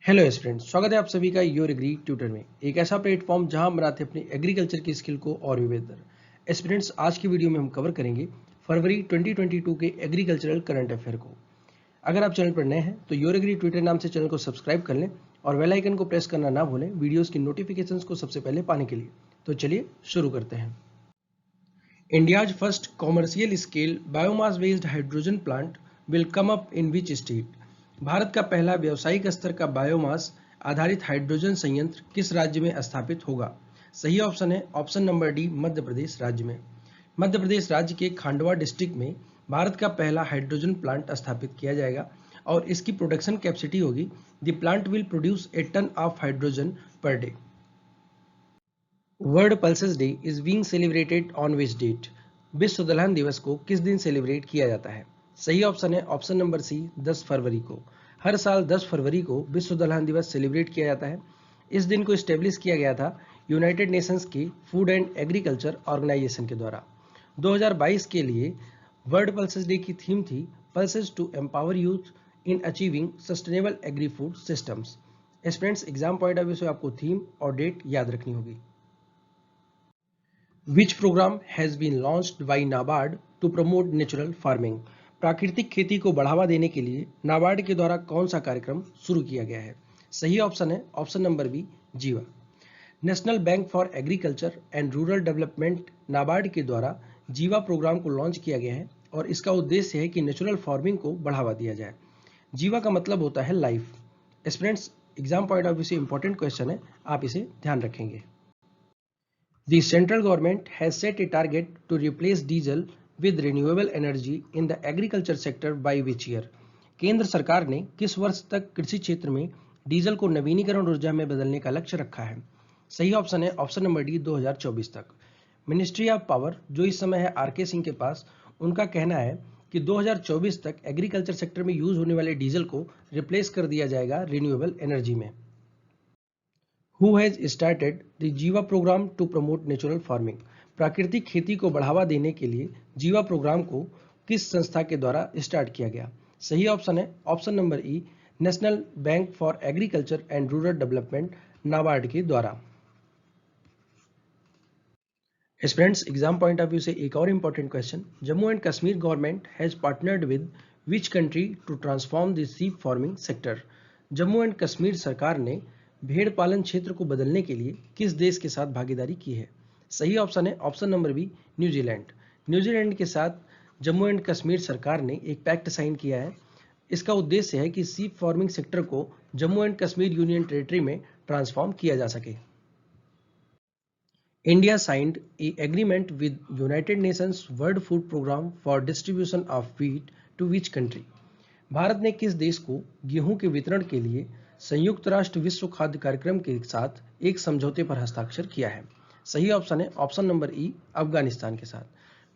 Hello students, स्वागत है आप सभी का योर एग्री ट्यूटर में। एक ऐसा प्लेटफॉर्म जहां हम बनाते हैं अपनी एग्रीकल्चर की स्किल को और भी बेहतर। स्टूडेंट्स, आज की वीडियो में हम कवर करेंगे फरवरी 2022 के एग्रीकल्चरल करंट अफेयर को। अगर आप चैनल पर नए हैं तो योर एग्री ट्यूटर नाम से चैनल को सब्सक्राइब कर लें और बेल आइकन को प्रेस करना ना भूलें वीडियोज़ की नोटिफिकेशंस को सबसे पहले पाने के लिए। तो चलिए शुरू करते हैं। India's first commercial scale biomass based hydrogen plant will come up in which state? Bharat का पहला व्यावसायिक स्तर का बायोमास आधारित हाइड्रोजन संयंत्र किस राज्य में स्थापित होगा? सही ऑप्शन है option number D, Madhya Pradesh राज्य में। मध्य प्रदेश राज्य के खांडवा डिस्ट्रिक्ट में भारत का पहला हाइड्रोजन प्लांट स्थापित किया जाएगा और इसकी प्रोडक्शन कैपेसिटी होगी, the plant will produce a ton of hydrogen per day. World pulses day is being celebrated on which date? विश्व दलहन दिवस को किस दिन सेलिब्रेट किया जाता है? सही ऑप्शन है ऑप्शन नंबर सी, 10 फरवरी को। हर साल 10 फरवरी को विश्व दलहन दिवस सेलिब्रेट किया जाता है। इस दिन को स्टेब्लिश किया गया था यूनाइटेड नेशंस की फूड एंड एग्रीकल्चर ऑर्गेनाइजेशन के द्वारा। 2022 के लिए वर्ल्ड पल्सेस डे की थीम थी pulses to empower youth in achieving sustainable agri food systems. Students, exam point of view से आपको थीम और डेट याद रखनी होगी। Which program has been launched by NABARD to promote natural farming? प्राकृतिक खेती को बढ़ावा देने के लिए नाबार्ड के द्वारा कौन सा कार्यक्रम शुरू किया गया है? सही ऑप्शन है ऑप्शन नंबर बी, जीवा। National bank for agriculture and rural development NABARD के द्वारा जीवा प्रोग्राम को लॉन्च किया गया है और इसका उद्देश्य है कि नेचुरल फार्मिंग को बढ़ावा दिया जाए। जीवा का मतलब होता है life. Students, exam point of view से इंपॉर्टेंट क्वेश्चन है, आप इसे ध्यान रखेंगे। The central government has set a target to replace diesel with renewable energy in the agriculture sector by which year? केंद्र सरकार ने किस वर्ष तक कृषि क्षेत्र में डीजल को नवीनीकरण ऊर्जा में बदलने का लक्ष्य रखा है? सही ऑप्शन है ऑप्शन नंबर डी, 2024 तक। मिनिस्ट्री ऑफ पावर, जो इस समय है आर के सिंह के पास, उनका कहना है कि 2024 तक एग्रीकल्चर सेक्टर में यूज होने वाले डीजल को रिप्लेस कर दिया जाएगा रिन्यूएबल एनर्जी में। Who has started the Jiva programme to promote natural farming? प्राकृतिक खेती को बढ़ावा देने के लिए जीवा प्रोग्राम को किस संस्था के द्वारा स्टार्ट किया गया? सही ऑप्शन है option number E, national bank for agriculture and rural development NABARD के द्वारा। Students, exam point of view से एक और important question, Jammu and Kashmir government has partnered with which country to transform the sheep farming sector? Jammu and Kashmir सरकार ने भेड़ पालन क्षेत्र को बदलने के लिए किस देश के साथ भागीदारी की है? सही ऑप्शन है option number B, New Zealand. New Zealand के साथ जम्मू एंड कश्मीर सरकार ने एक पैक्ट साइन किया है। इसका उद्देश्य है कि सीप फार्मिंग सेक्टर को Jammu and Kashmir union territory में ट्रांसफॉर्म किया जा सके। India signed a agreement with United Nations World Food Program for distribution of wheat to which country? Bharat ने किस देश को गेहूं के वितरण के लिए संयुक्त राष्ट्र विश्व खाद्य कार्यक्रम के साथ एक समझौते पर हस्ताक्षर किया है? सही ऑप्शन है ऑप्शन नंबर ई, अफगानिस्तान के साथ।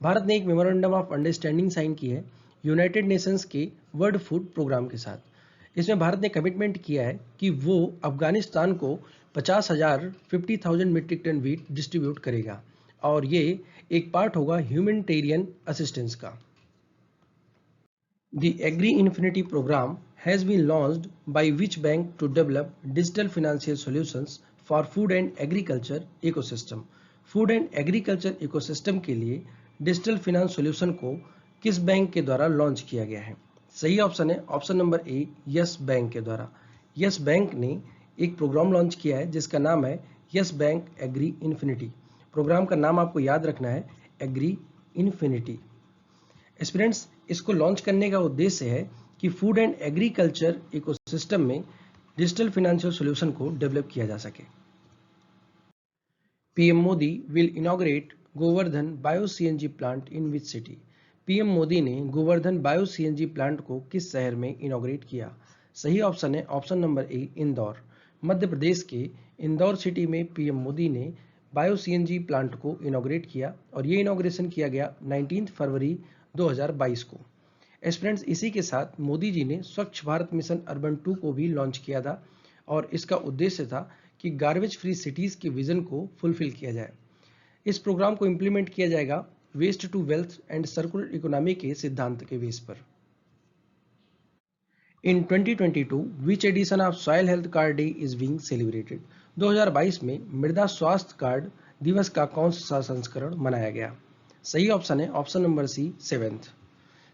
भारत ने एक मेमोरेंडम ऑफ अंडरस्टैंडिंग साइन की है यूनाइटेड नेशंस के वर्ल्ड फूड प्रोग्राम के साथ। इसमें भारत ने कमिटमेंट किया है कि वो अफगानिस्तान को 50,000 मीट्रिक टन व्हीट डिस्ट्रीब्यूट करेगा और ये एक पार्ट होगा ह्यूमैनिटेरियन असिस्टेंस का। The Agri Infinity program has been launched by which bank to develop digital financial solutions for food and agriculture ecosystem? Food and agriculture ecosystem के लिए digital finance solution को किस बैंक के द्वारा launch किया गया है? सही ऑप्शन है option number A, yes bank के द्वारा। यस बैंक ने एक प्रोग्राम लॉन्च किया है जिसका नाम है Yes Bank agri infinity. Programme का नाम आपको याद रखना है, एग्री इन्फिनिटी। स्टूडेंट्स, इसको लॉन्च करने का उद्देश्य है कि फूड एंड एग्रीकल्चर इकोसिस्टम में डिजिटल फाइनेंशियल सॉल्यूशन को डेवलप किया जा सके। PM Modi will inaugurate Gobardhan bio CNG plant in which city? PM Modi ने गोवर्धन बायो सीएनजी प्लांट को किस शहर में इनॉग्रेट किया? सही ऑप्शन है option number A, Indore. Madhya Pradesh के इंदौर सिटी में पीएम मोदी ने बायो सीएनजी प्लांट को इनॉग्रेट किया और ये इनॉग्रेशन किया गया 19 फरवरी 2022 को। स्टूडेंट्स, इसी के साथ मोदी जी ने स्वच्छ भारत मिशन अर्बन 2 को भी लॉन्च किया था और इसका उद्देश्य था कि गार्बेज फ्री सिटीज के विजन को फुलफिल किया जाए। इस प्रोग्राम को इंप्लीमेंट किया जाएगा waste to wealth and circular economy के सिद्धांत के बेस पर। In 2022, which edition of Soil Health Card Day is being celebrated? 2022 में मृदा स्वास्थ्य कार्ड दिवस का कौन सा संस्करण मनाया गया? सही ऑप्शन है ऑप्शन नंबर सी 7th।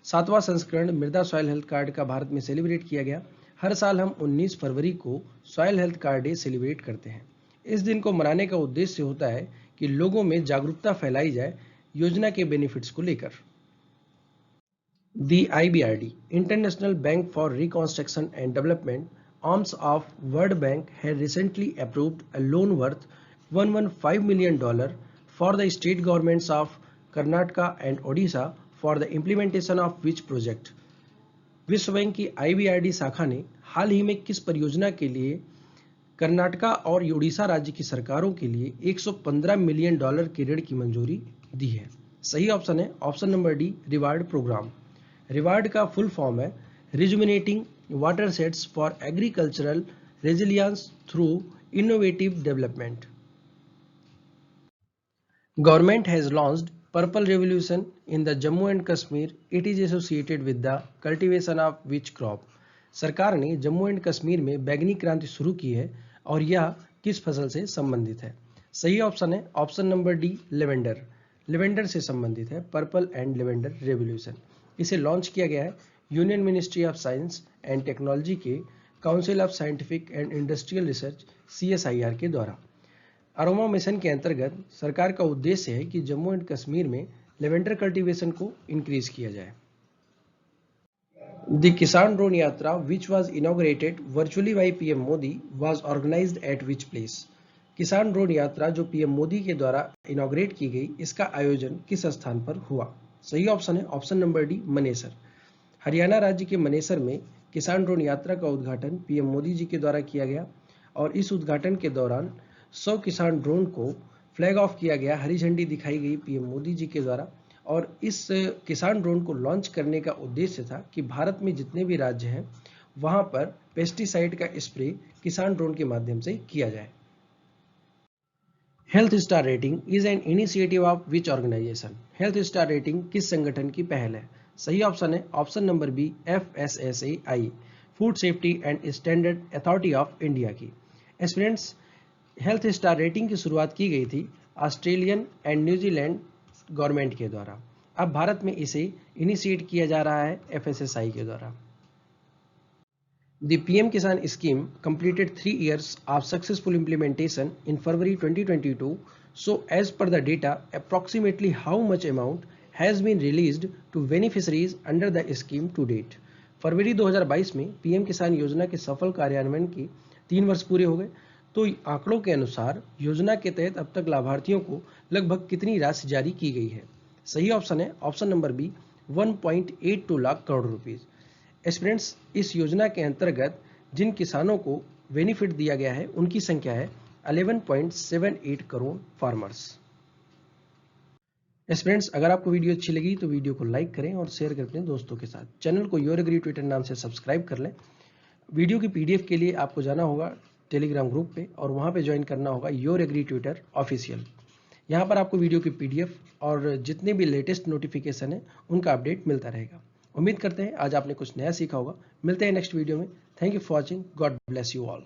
7वां संस्करण मृदा सॉइल हेल्थ कार्ड का भारत में सेलिब्रेट किया गया। हर साल हम 19 फरवरी को soil health card day celebrate करते हैं। इस दिन को मनाने का उद्देश्य होता है कि लोगों में जागरूकता फैलाई जाए योजना के बेनिफिट्स को लेकर। The IBRD, International Bank for Reconstruction and Development, arms of World Bank, had recently approved a loan worth $115 million for the state governments of Karnataka and Odisha for the implementation of which project? विश्व bank की IBRD शाखा ने हाल ही में किस परियोजना के लिए कर्नाटका और ओडिशा राज्य की सरकारों के लिए $115 मिलियन के ऋण की मंजूरी दी है? सही ऑप्शन है option number D reward program. Reward का फुल फॉर्म है rejuvenating water sets for agricultural resilience through innovative development. Government has launched purple revolution in the Jammu and Kashmir. It is associated with the cultivation of which crop? सरकार ने Jammu and Kashmir में बैगनी क्रांति शुरू की है और यह किस फसल से संबंधित है? सही ऑप्शन है option number D lavender. Lavender से संबंधित है पर्पल एंड लेवेंडर रेवोल्यूशन। इसे लॉन्च किया गया है union ministry of science and technology के council of scientific and industrial research CSIR के द्वारा। अरोमा मिशन के अंतर्गत सरकार का उद्देश्य है कि जम्मू एंड कश्मीर में लेवेंडर कल्टीवेशन को इंक्रीज किया जाए। The Kisan drone Yatra which was inaugurated virtually by PM Modi was organised at which place? Kisan drone Yatra जो PM मोदी के द्वारा इनॉग्रेट की गई, इसका आयोजन किस स्थान पर हुआ? सही ऑप्शन है option number D Manesar. Haryana राज्य के मनेसर में किसान ड्रोन यात्रा का उद्घाटन PM मोदी जी के द्वारा किया गया और इस उद्घाटन के दौरान 100 किसान ड्रोन को फ्लैग ऑफ किया गया, हरी झंडी दिखाई गई PM मोदी जी के द्वारा। और इस किसान ड्रोन को लॉन्च करने का उद्देश्य था कि भारत में जितने भी राज्य हैं वहां पर पेस्टिसाइड का स्प्रे किसान ड्रोन के माध्यम से किया जाए। Health star rating is an initiative of which organisation? Health star rating किस संगठन की पहल है? सही ऑप्शन है option number B FSSAI, food safety and standard authority of India की। एस्पिरेंट्स, हेल्थ स्टार रेटिंग की शुरुआत की गई थी ऑस्ट्रेलियन एंड न्यूजीलैंड गवर्नमेंट के द्वारा। अब भारत में इसे इनिशिएट किया जा रहा है FSSAI के द्वारा। The PM Kisan scheme completed 3 years of successful implementation in February 2022. So, as per the data, approximately how much amount has been released to beneficiaries under the scheme to date? फरवरी 2022 में PM किसान योजना के सफल कार्यान्वयन के 3 वर्ष पूरे हो गए, तो आंकड़ों के अनुसार योजना के तहत अब तक लाभार्थियों को लगभग कितनी राशि जारी की गई है? सही ऑप्शन है option number B 1.82 lakh crore rupees. Aspirants, इस योजना के अंतर्गत जिन किसानों को बेनिफिट दिया गया है उनकी संख्या है 11.78 करोड़ फार्मर्स। एस्पिरेंट्स, अगर आपको वीडियो अच्छी लगी तो वीडियो को लाइक करें और शेयर करें अपने दोस्तों के साथ। चैनल को योर एग्री ट्विटर नाम से सब्सक्राइब कर लें। वीडियो की PDF के लिए आपको जाना होगा टेलीग्राम ग्रुप पे और वहां पे ज्वाइन करना होगा योर एग्री ट्विटर ऑफिशियल। यहाँ पर आपको वीडियो की PDF और जितने भी लेटेस्ट नोटिफिकेशन है उनका अपडेट मिलता रहेगा। उम्मीद करते हैं आज आपने कुछ नया सीखा होगा। मिलते हैं नेक्स्ट वीडियो में। Thank you for watching. God bless you all.